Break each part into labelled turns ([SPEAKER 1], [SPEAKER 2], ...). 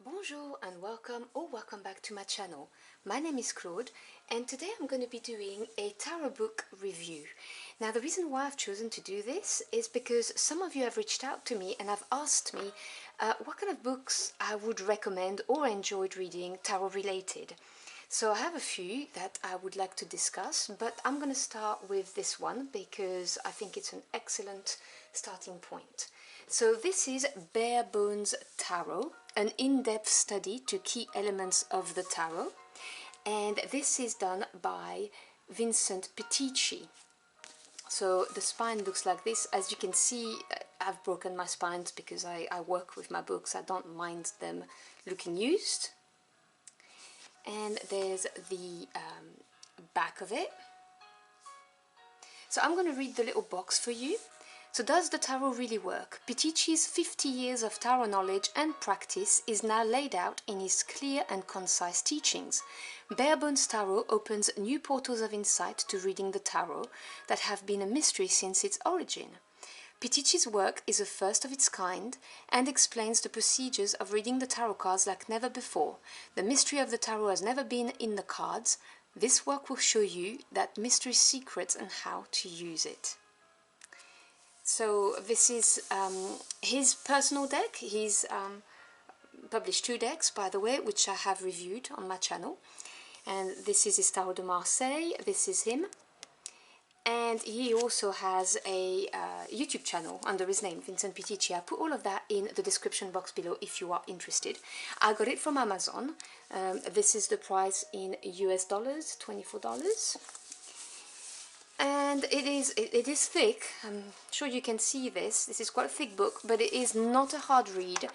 [SPEAKER 1] Bonjour and welcome back to my channel. My name is Claude and today I'm going to be doing a tarot book review. Now the reason why I've chosen to do this is because some of you have reached out to me and have asked me what kind of books I would recommend or enjoyed reading tarot related. So I have a few that I would like to discuss, but I'm going to start with this one because I think it's an excellent starting point. So this is Bare Bones Tarot, an in-depth study to key elements of the tarot, and this is done by Vincent Pitisci. So the spine looks like this. As you can see, I've broken my spines because I work with my books. I don't mind them looking used. And there's the back of it. So I'm going to read the little box for you. So does the tarot really work? Pitisci's 50 years of tarot knowledge and practice is now laid out in his clear and concise teachings. Bare Bones Tarot opens new portals of insight to reading the tarot that have been a mystery since its origin. Pitisci's work is a first of its kind and explains the procedures of reading the tarot cards like never before. The mystery of the tarot has never been in the cards. This work will show you that mystery secrets and how to use it. So this is his personal deck. He's published 2 decks, by the way, which I have reviewed on my channel. And this is his Tarot de Marseille. This is him. And he also has a YouTube channel under his name, Vincent Pitisci. I put all of that in the description box below if you are interested. I got it from Amazon. This is the price in US dollars, $24. And it is thick. I'm sure you can see this. This is quite a thick book, but it is not a hard read.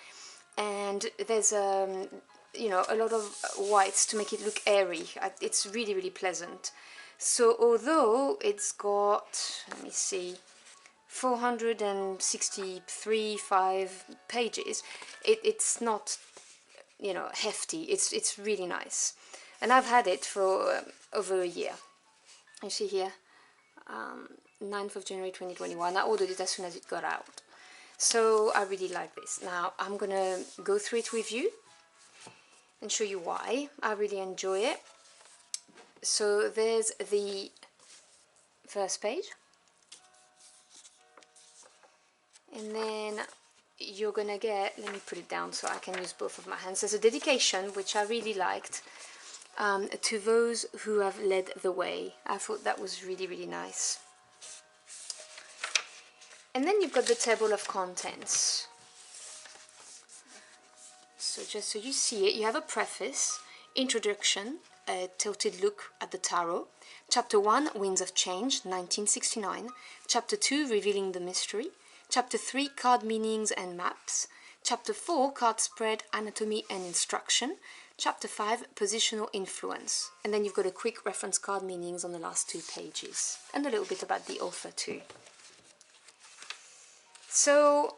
[SPEAKER 1] And there's you know, a lot of whites to make it look airy. It's really, really pleasant. So although it's got, let me see, 463 pages, it's not, you know, hefty. It's really nice. And I've had it for over a year. You see here, 9th of January 2021. I ordered it as soon as it got out. So I really like this. Now I'm gonna go through it with you and show you why I really enjoy it. So there's the first page, and then you're gonna get, let me put it down so I can use both of my hands. There's a dedication which I really liked, to those who have led the way. I thought that was really, really nice. And then you've got the table of contents. So just so you see it, you have a preface, introduction, a tilted look at the tarot. Chapter 1, Winds of Change, 1969. Chapter 2, Revealing the Mystery. Chapter 3, Card Meanings and Maps. Chapter 4, Card Spread, Anatomy and Instruction. Chapter 5, Positional Influence. And then you've got a quick reference card meanings on the last 2 pages. And a little bit about the author too. So,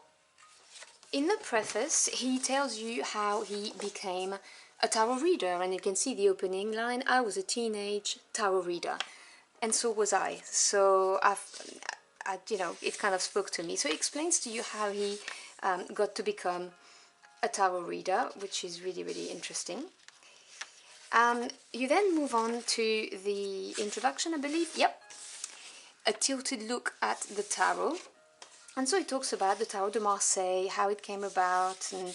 [SPEAKER 1] in the preface, he tells you how he became a tarot reader, and you can see the opening line, I was a teenage tarot reader, and so was I. So you know, it kind of spoke to me. So he explains to you how he got to become a tarot reader, which is really, really interesting. You then move on to the introduction, I believe. Yep, a tilted look at the tarot. And so he talks about the Tarot de Marseille, how it came about, and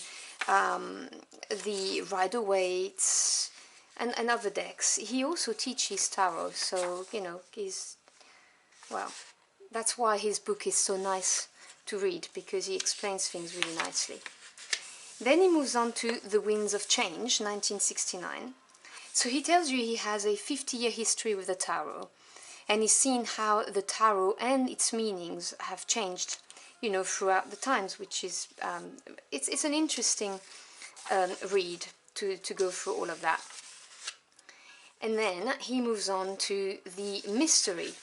[SPEAKER 1] the Rider-Waite and other decks. He also teaches tarot, so, you know, well, that's why his book is so nice to read, because he explains things really nicely. Then he moves on to The Winds of Change, 1969. So he tells you he has a 50-year history with the tarot, and he's seen how the tarot and its meanings have changed, you know, throughout the times, which is, it's an interesting read to go through all of that. And then he moves on to the mystery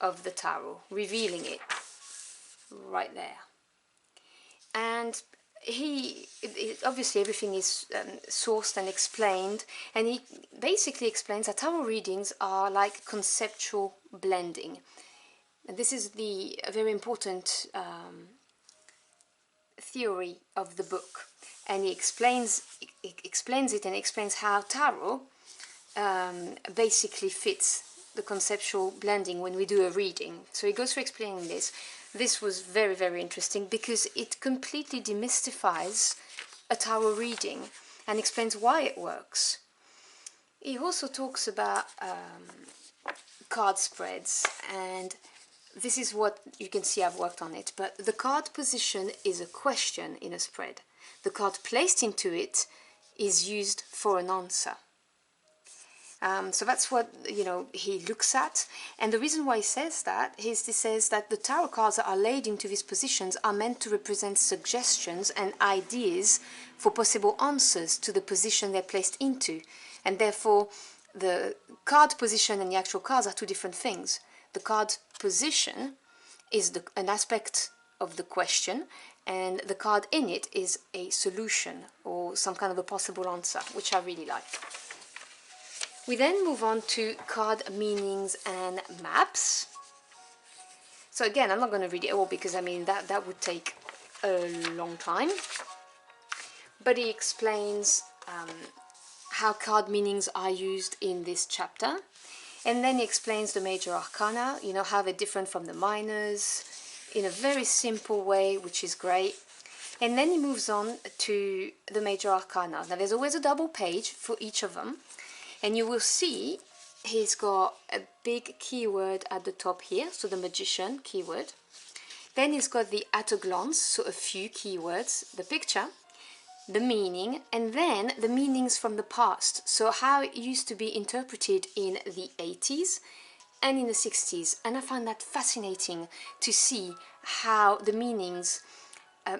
[SPEAKER 1] of the tarot, revealing it right there. And obviously everything is sourced and explained, and he basically explains that tarot readings are like conceptual blending. And this is a very important theory of the book, and he explains explains it and explains how tarot basically fits the conceptual blending when we do a reading. So he goes through explaining this. This was very, very interesting because it completely demystifies a tarot reading and explains why it works. He also talks about card spreads, and this is what you can see. I've worked on it, but the card position is a question in a spread. The card placed into it is used for an answer. So that's what, you know, he looks at, and the reason why he says that is he says that the tarot cards that are laid into these positions are meant to represent suggestions and ideas for possible answers to the position they're placed into, and therefore the card position and the actual cards are two different things. The card position is an aspect of the question, and the card in it is a solution or some kind of a possible answer, which I really like. We then move on to card meanings and maps. So again, I'm not going to read it all because I mean that would take a long time. But he explains how card meanings are used in this chapter. And then he explains the major arcana, you know, how they're different from the minors in a very simple way, which is great. And then he moves on to the major arcana. Now there's always a double page for each of them. And you will see he's got a big keyword at the top here, so the magician keyword. Then he's got the at a glance, so a few keywords, the picture, the meaning, and then the meanings from the past. So how it used to be interpreted in the 80s and in the 60s. And I find that fascinating to see how the meanings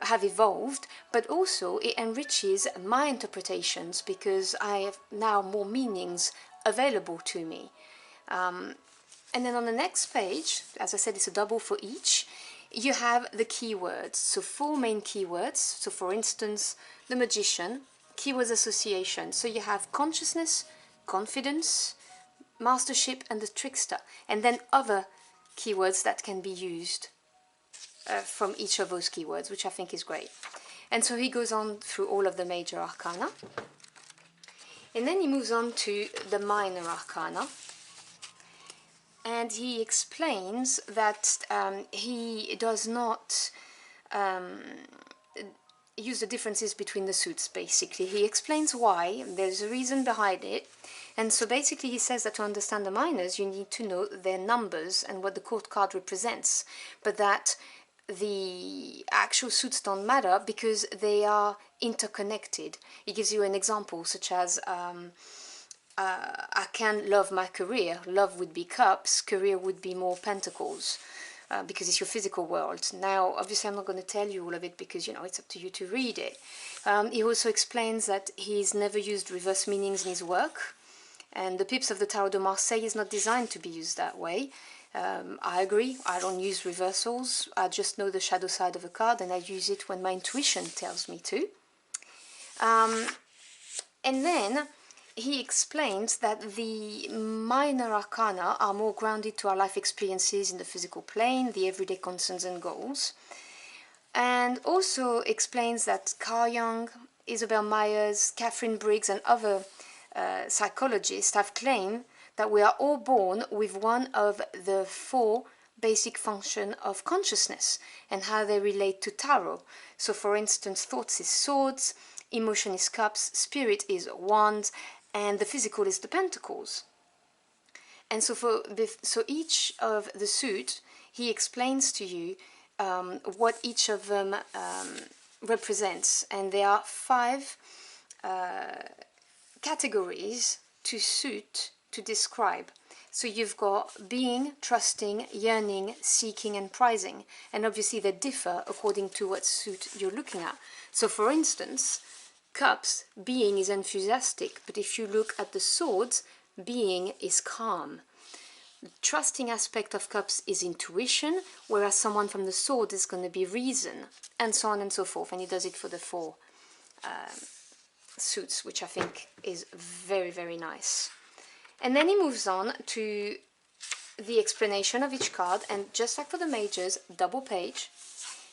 [SPEAKER 1] have evolved, but also it enriches my interpretations because I have now more meanings available to me. And then on the next page, as I said, it's a double for each, you have the keywords. So 4 main keywords. So for instance, the magician, keywords association. So you have consciousness, confidence, mastership, and the trickster. And then other keywords that can be used from each of those keywords, which I think is great. And so he goes on through all of the major arcana. And then he moves on to the minor arcana. And he explains that he does not use the differences between the suits, basically. He explains why, there's a reason behind it. And so basically he says that to understand the minors, you need to know their numbers and what the court card represents. But that the actual suits don't matter because they are interconnected. He gives you an example such as I can love my career. Love would be cups, career would be more pentacles, because it's your physical world. Now obviously I'm not going to tell you all of it because, you know, it's up to you to read it. He also explains that he's never used reverse meanings in his work, and the pips of the Tarot de Marseille is not designed to be used that way. I agree, I don't use reversals, I just know the shadow side of a card and I use it when my intuition tells me to. And then he explains that the minor arcana are more grounded to our life experiences in the physical plane, the everyday concerns and goals. And also explains that Carl Jung, Isabel Myers, Catherine Briggs and other psychologists have claimed that we are all born with one of the 4 basic functions of consciousness and how they relate to tarot. So for instance, thoughts is swords, emotion is cups, spirit is wands, and the physical is the pentacles. And so so each of the suit, he explains to you what each of them represents. And there are 5 categories to suit to describe. So you've got being, trusting, yearning, seeking and prizing. And obviously they differ according to what suit you're looking at. So for instance, cups, being is enthusiastic, but if you look at the swords, being is calm. The trusting aspect of cups is intuition, whereas someone from the sword is going to be reason, and so on and so forth. And he does it for the 4 suits, which I think is very, very nice. And then he moves on to the explanation of each card, and just like for the majors, double page.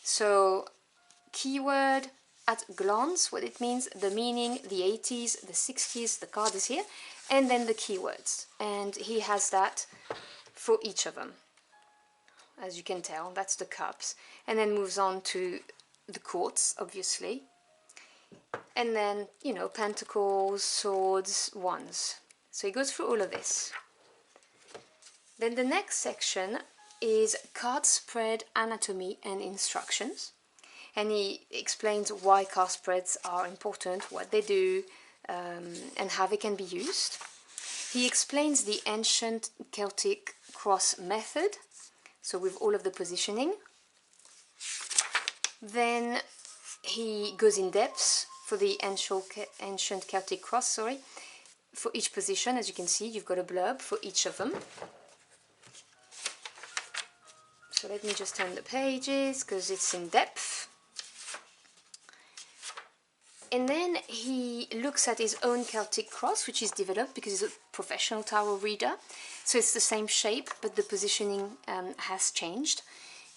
[SPEAKER 1] So keyword, at a glance what it means, the meaning, the 80s, the 60s, the card is here, and then the keywords. And he has that for each of them. As you can tell, that's the cups. And then moves on to the courts, obviously. And then, you know, pentacles, swords, wands. So he goes through all of this. Then the next section is card spread anatomy and instructions. And he explains why card spreads are important, what they do, and how they can be used. He explains the ancient Celtic cross method, so with all of the positioning. Then he goes in depth for the ancient Celtic cross, for each position. As you can see, you've got a blurb for each of them. So let me just turn the pages because it's in depth. And then he looks at his own Celtic cross, which is developed because he's a professional tarot reader. So it's the same shape, but the positioning has changed,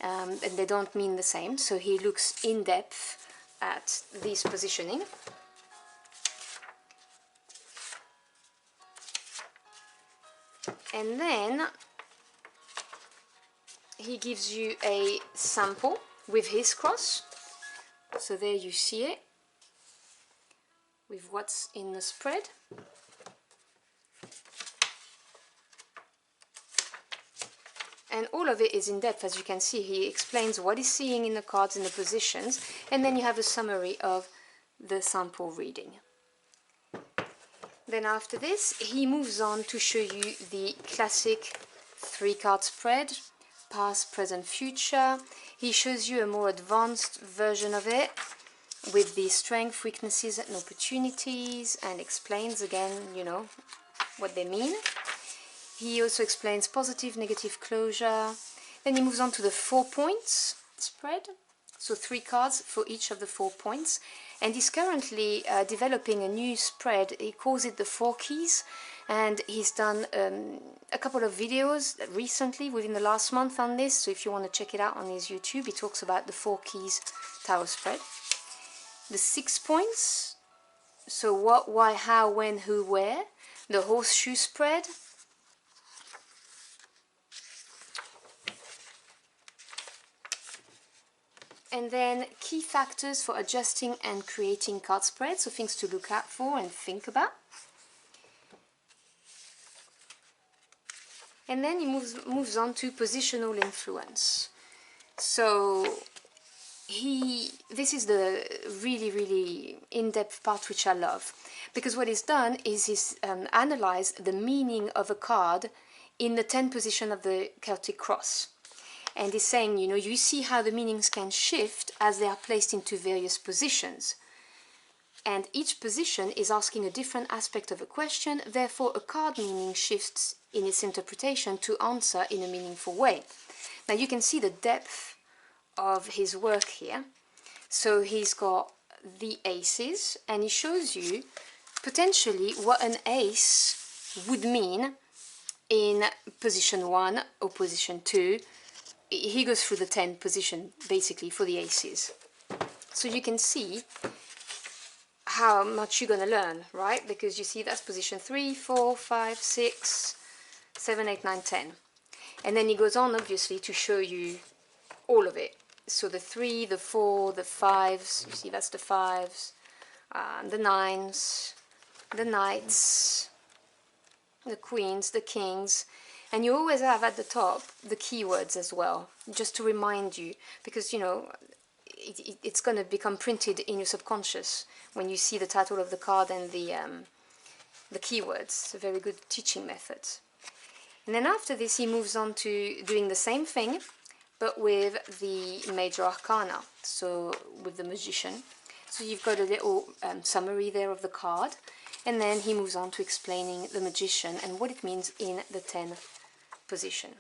[SPEAKER 1] and they don't mean the same. So he looks in depth at this positioning. And then he gives you a sample with his cross. So there you see it, with what's in the spread. And all of it is in depth, as you can see. He explains what he's seeing in the cards and the positions, and then you have a summary of the sample reading. Then after this, he moves on to show you the classic 3-card spread, past, present, future. He shows you a more advanced version of it with the strength, weaknesses and opportunities, and explains again, you know, what they mean. He also explains positive, negative closure. Then he moves on to the 4 points spread, so 3 cards for each of the 4 points. And he's currently developing a new spread. He calls it the 4 keys, and he's done a couple of videos recently within the last month on this. So if you want to check it out on his YouTube, he talks about the 4 keys tarot spread. The 6 points, so what, why, how, when, who, where. The horseshoe spread. And then key factors for adjusting and creating card spreads, so things to look out for and think about. And then he moves on to positional influence. So this is the really in-depth part, which I love, because what he's done is he's analyzed the meaning of a card in the 10 position of the Celtic cross. And he's saying, you know, you see how the meanings can shift as they are placed into various positions. And each position is asking a different aspect of a question, therefore a card meaning shifts in its interpretation to answer in a meaningful way. Now you can see the depth of his work here. So he's got the aces, and he shows you potentially what an ace would mean in position 1 or position 2. He goes through the 10 position basically for the aces. So you can see how much you're going to learn, right? Because you see that's position 3, 4, 5, 6, 7, 8, 9, 10. And then he goes on obviously to show you all of it. So the 3, the 4, the 5s, you see that's the 5s, the 9s, the knights, the queens, the kings. And you always have at the top the keywords as well, just to remind you, because, you know, it's going to become printed in your subconscious when you see the title of the card and the keywords. It's a very good teaching method. And then after this, he moves on to doing the same thing, but with the major arcana, so with the magician. So you've got a little summary there of the card, and then he moves on to explaining the magician and what it means in the 10 position.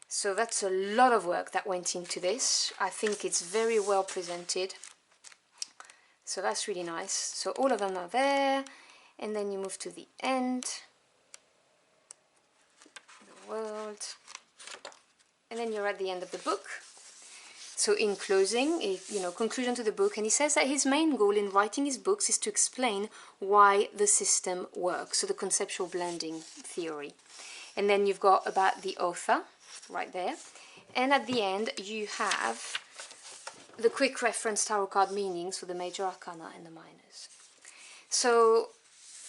[SPEAKER 1] So that's a lot of work that went into this. I think it's very well presented. So that's really nice. So all of them are there, and then you move to the end, the world, and then you're at the end of the book. So in closing, conclusion to the book, and he says that his main goal in writing his books is to explain why the system works, so the conceptual blending theory. And then you've got about the author, right there. And at the end, you have the quick reference tarot card meanings for the major arcana and the minors. So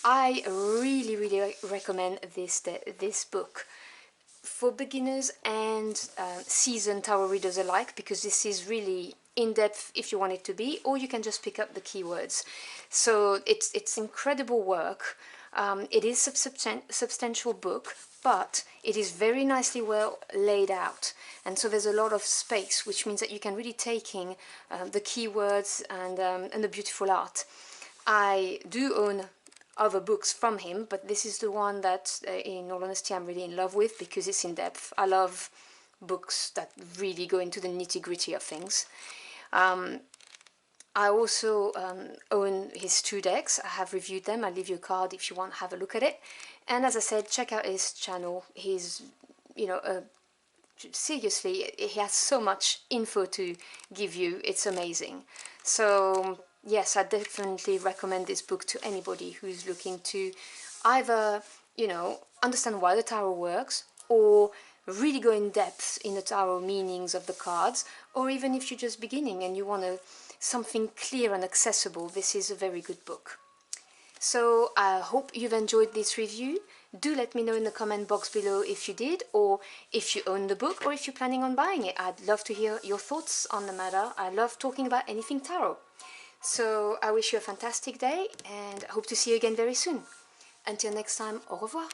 [SPEAKER 1] I really, really recommend this book for beginners and seasoned tarot readers alike, because this is really in-depth if you want it to be, or you can just pick up the keywords. So it's incredible work. It is a substantial book, but it is very nicely well laid out, and so there's a lot of space, which means that you can really take in the keywords and the beautiful art. I do own other books from him, but this is the one that, in all honesty, I'm really in love with because it's in depth. I love books that really go into the nitty-gritty of things. I also own his 2 decks. I have reviewed them. I'll leave you a card if you want to have a look at it. And as I said, check out his channel. He's, seriously, he has so much info to give you. It's amazing. So yes, I definitely recommend this book to anybody who's looking to either, understand why the tarot works, or really go in depth in the tarot meanings of the cards, or even if you're just beginning and you want something clear and accessible, this is a very good book. So I hope you've enjoyed this review. Do let me know in the comment box below if you did, or if you own the book, or if you're planning on buying it. I'd love to hear your thoughts on the matter. I love talking about anything tarot. So I wish you a fantastic day, and I hope to see you again very soon. Until next time, au revoir.